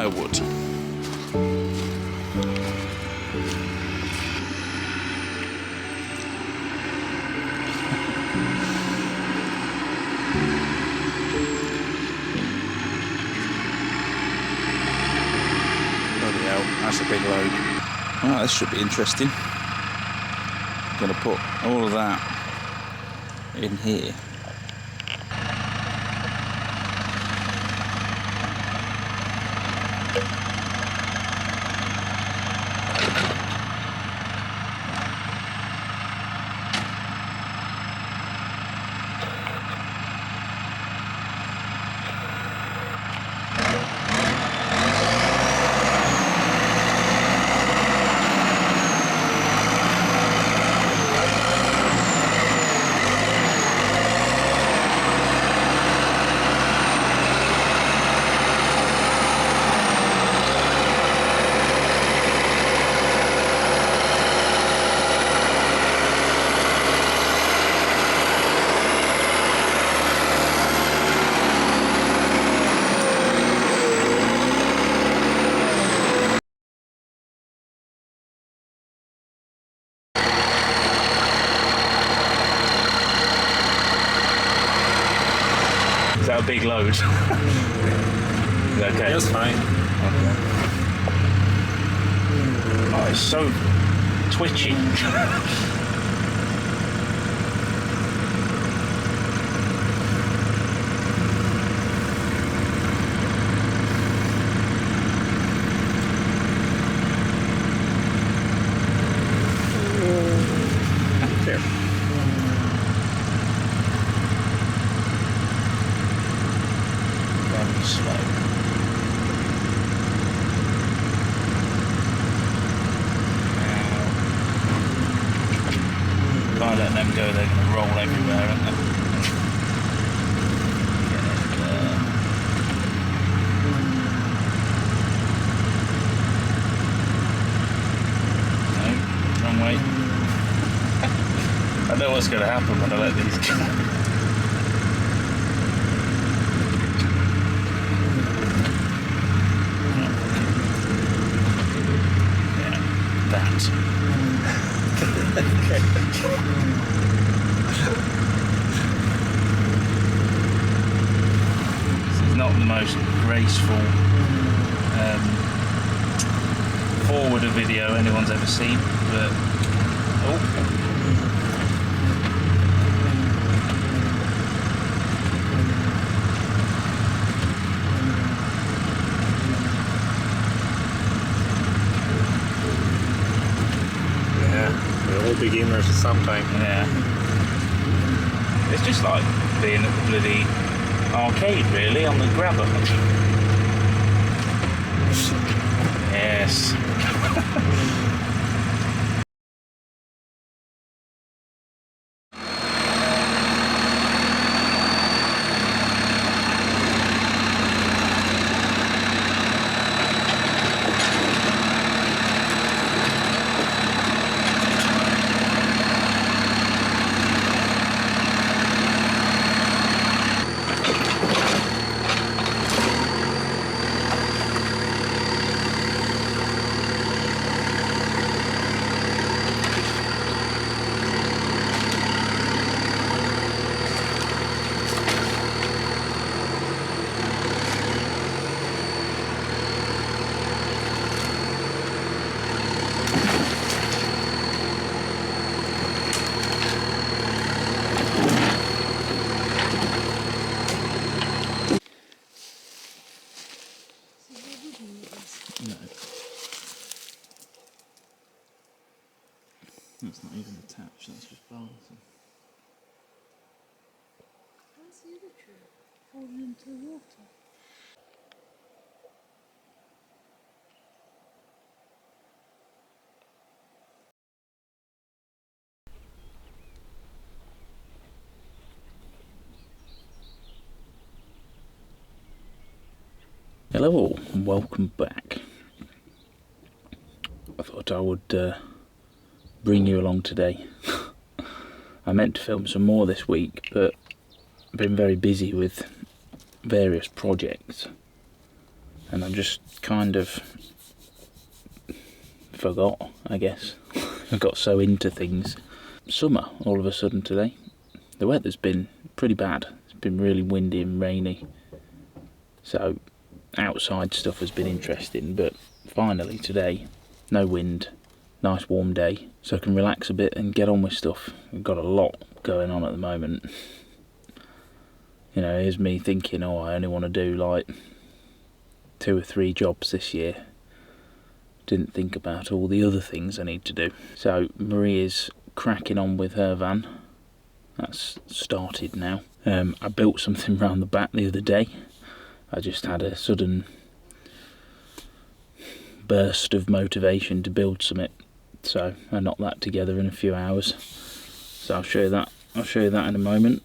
firewood. Bloody hell, that's a big load. Well, this should be interesting. I'm going to put all of that in here. Is that a big load? Okay. That's fine. Okay. Oh, it's so twitchy. There. Very slow. If I let them go, they're going to roll everywhere, aren't they? No, wrong way. I know what's going to happen when I let these go. This is not the most graceful forwarder video anyone's ever seen, but We're all beginners at some time. yeah, it's just like being at the bloody arcade, really, on the grabber. Yes. No. That's not even attached, that's just balancing. Where's the other tree? Falling into the water. Hello all, and welcome back. I thought I would bring you along today. I meant to film some more this week, but I've been very busy with various projects. and I just kind of forgot, I guess. I got so into things. Summer all of a sudden today. The weather's been pretty bad. It's been really windy and rainy. So outside stuff has been interesting, but finally today, no wind, nice warm day, so I can relax a bit and get on with stuff. We've got a lot going on at the moment. You know, here's me thinking, oh, I only want to do like 2 or 3 jobs this year. Didn't think about all the other things I need to do. So Marie is cracking on with her van. That's started now. I built something round the back the other day. I just had a sudden burst of motivation to build something. So I knocked that together in a few hours. So I'll show you that. I'll show you that in a moment.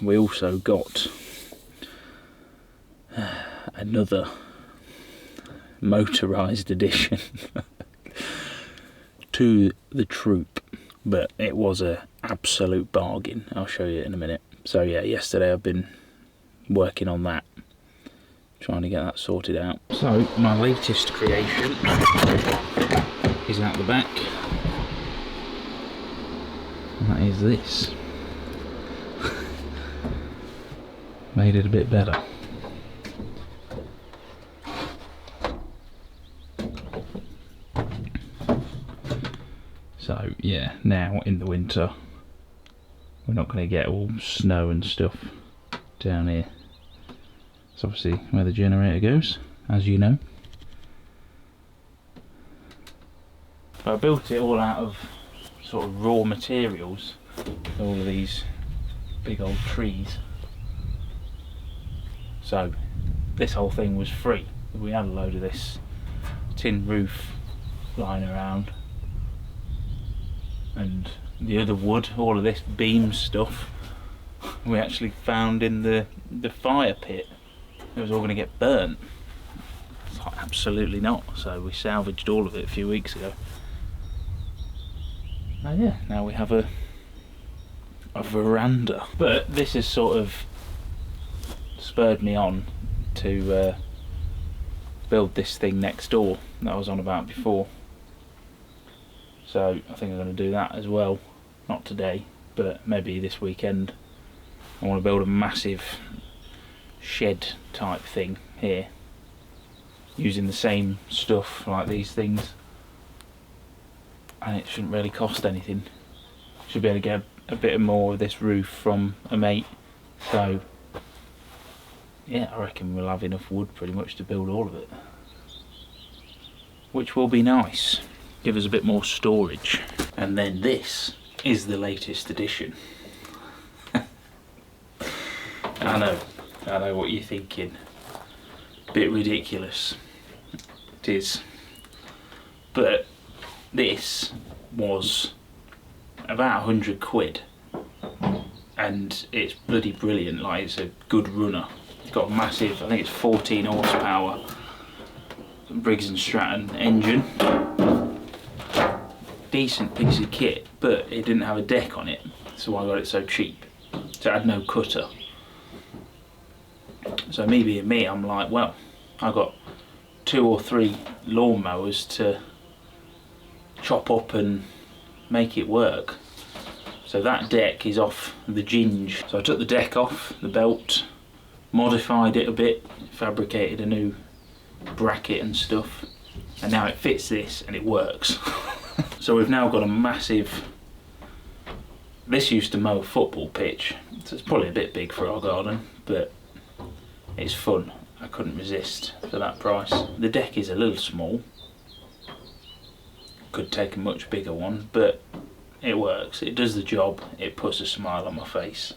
We also got another motorised addition to the troop, but it was a absolute bargain. I'll show you in a minute. So yeah, yesterday I've been working on that, trying to get that sorted out. So my latest creation is out the back, and that is this. Made it a bit better. So yeah, now in the winter we're not going to get all snow and stuff down here. It's obviously where the generator goes, as you know. I built it all out of sort of raw materials, all of these big old trees. So this whole thing was free. We had a load of this tin roof lying around, and the other wood, all of this beam stuff, we actually found in the fire pit. It was all going to get burnt. It's like, absolutely not. So we salvaged all of it a few weeks ago. And yeah, now we have a veranda. But this has sort of spurred me on to build this thing next door that I was on about before. So I think I'm going to do that as well. Not today, but maybe this weekend. I want to build a massive shed type thing here, using the same stuff like these things, and it shouldn't really cost anything. Should be able to get a bit more of this roof from a mate. So yeah, I reckon we'll have enough wood pretty much to build all of it, which will be nice, give us a bit more storage. And then this is the latest addition. I know what you're thinking, bit ridiculous. It is, but this was about 100 quid, and it's bloody brilliant. Like, it's a good runner. It's got a massive, I think it's 14 horsepower Briggs and Stratton engine. Decent piece of kit, but it didn't have a deck on it, so I got it so cheap. So it had no cutter. So me being me, I'm like, well, I got 2 or 3 lawnmowers to chop up and make it work. So that deck is off the Ginge. So I took the deck off, the belt, modified it a bit, fabricated a new bracket and stuff, and now it fits this and it works. So we've now got a massive, this used to mow a football pitch, so it's probably a bit big for our garden, but it's fun. I couldn't resist for that price. The deck is a little small, could take a much bigger one, but it works, it does the job, it puts a smile on my face.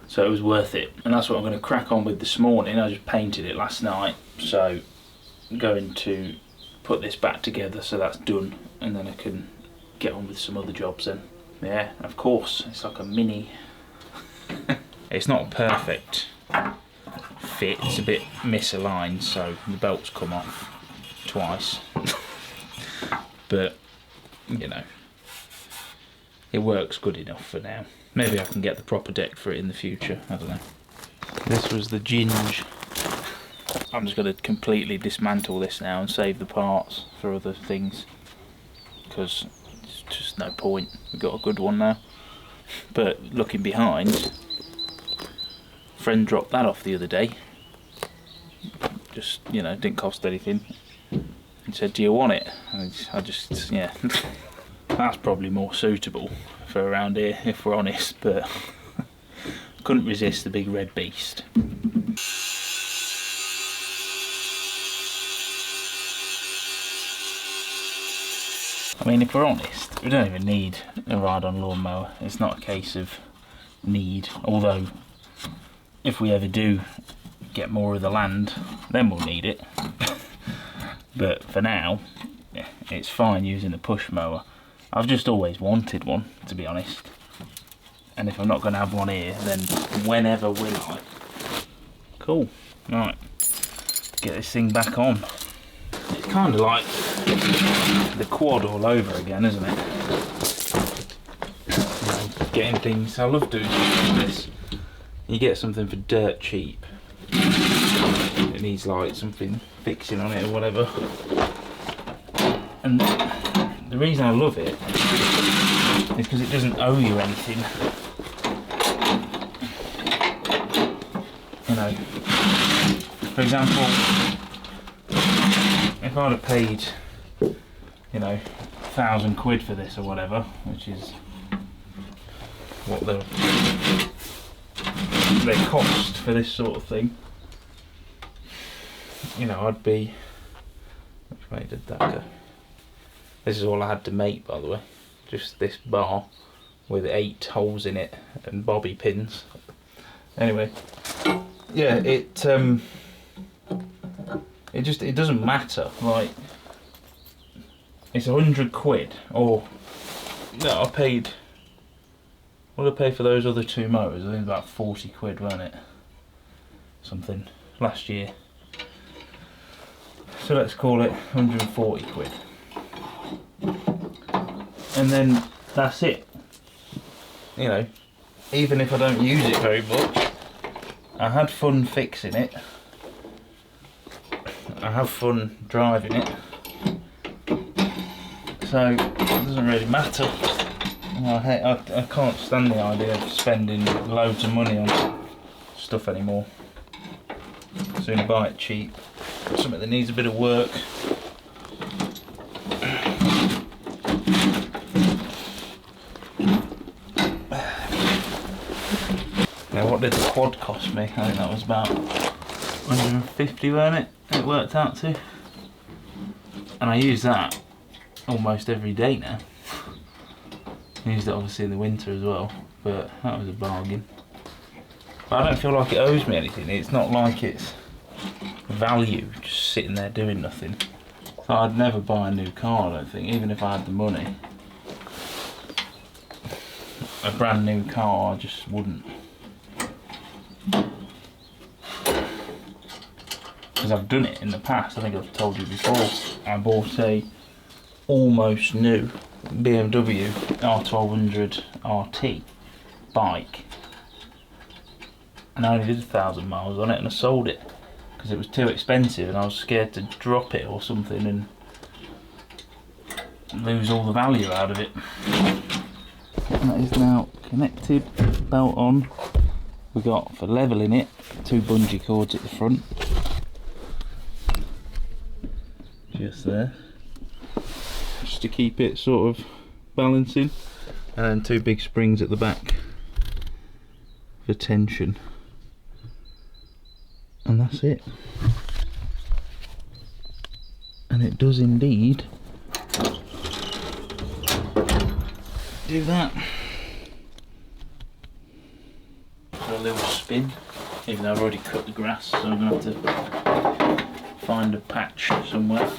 So it was worth it, and that's what I'm going to crack on with this morning. I just painted it last night, so I'm going to put this back together so that's done, and then I can get on with some other jobs then. Yeah, of course, it's like a mini. It's not perfect fit, it's a bit misaligned, so the belt's come off twice. But, you know, it works good enough for now. Maybe I can get the proper deck for it in the future, I don't know. This was the Ginge I'm just going to completely dismantle this now and save the parts for other things, because it's just no point. We've got a good one now. But looking behind, a friend dropped that off the other day. Just, you know, didn't cost anything. And said, do you want it? And I just, yeah. That's probably more suitable for around here, if we're honest, but couldn't resist the big red beast. I mean, if we're honest, we don't even need a ride-on lawnmower. It's not a case of need, although if we ever do get more of the land, then we'll need it. But for now, yeah, it's fine using the push mower. I've just always wanted one, to be honest. And if I'm not going to have one here, then whenever will I? Cool. Right. Get this thing back on. It's kind of like the quad all over again, isn't it? You know, getting things. I love doing things like this. You get something for dirt cheap. It needs like something fixing on it or whatever. And the reason I love it is because it doesn't owe you anything. You know, for example, if I'd have paid, you know, £1,000 for this or whatever, which is what they cost for this sort of thing, you know, I'd be, which way did that go? This is all I had to make, by the way, just this bar with 8 holes in it and bobby pins. Anyway, yeah, it doesn't matter. Like, it's £100, or no, I paid. What did I pay for those other 2 mowers? I think about £40, weren't it? Something last year. So let's call it £140. And then that's it. You know, even if I don't use it very much, I had fun fixing it. I have fun driving it. So it doesn't really matter. I can't stand the idea of spending loads of money on stuff anymore. Sooner buy it cheap. Something that needs a bit of work. Now, what did the quad cost me? I think that was about 150, weren't it? It worked out to. And I use that almost every day now. I used it obviously in the winter as well, but that was a bargain. But I don't feel like it owes me anything. It's not like it's value just sitting there doing nothing. So I'd never buy a new car, I don't think, even if I had the money. A brand new car, I just wouldn't. Because I've done it in the past. I think I've told you before. I bought a almost new BMW R1200 RT bike, and I only did 1,000 miles on it, and I sold it because it was too expensive, and I was scared to drop it or something and lose all the value out of it. And that is now connected, belt on. We got, for levelling it, 2 bungee cords at the front, just there, just to keep it sort of balancing, and then 2 big springs at the back for tension, and that's it. And it does indeed do that. For a little spin, even though I've already cut the grass, so I'm going to have to find a patch somewhere.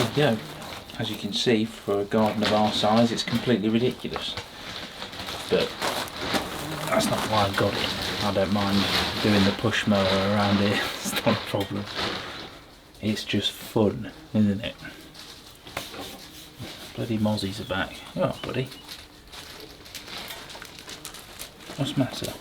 you go. As you can see, for a garden of our size, it's completely ridiculous. But that's not why I got it. I don't mind doing the push mower around here, it's not a problem. It's just fun, isn't it? Bloody mozzies are back. Oh, buddy. What's the matter?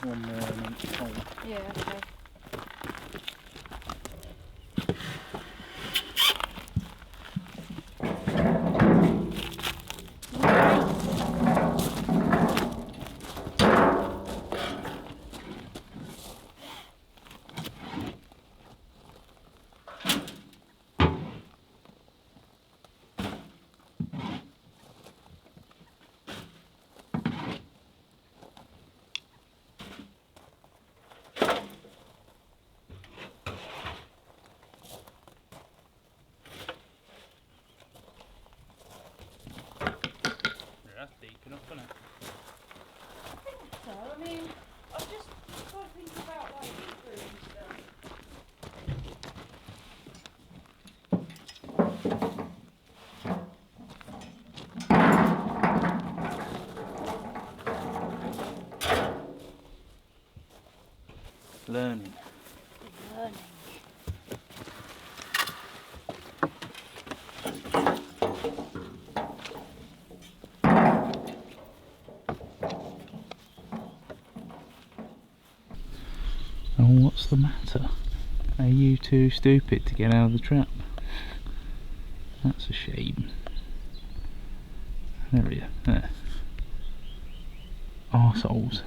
One more in each hole. Yeah, okay. That's deep enough, isn't it? So, I mean, I've just got to think about like heat and stuff. Learning. Learning. Oh, what's the matter? Are you too stupid to get out of the trap? That's a shame. There we are. There. Arseholes.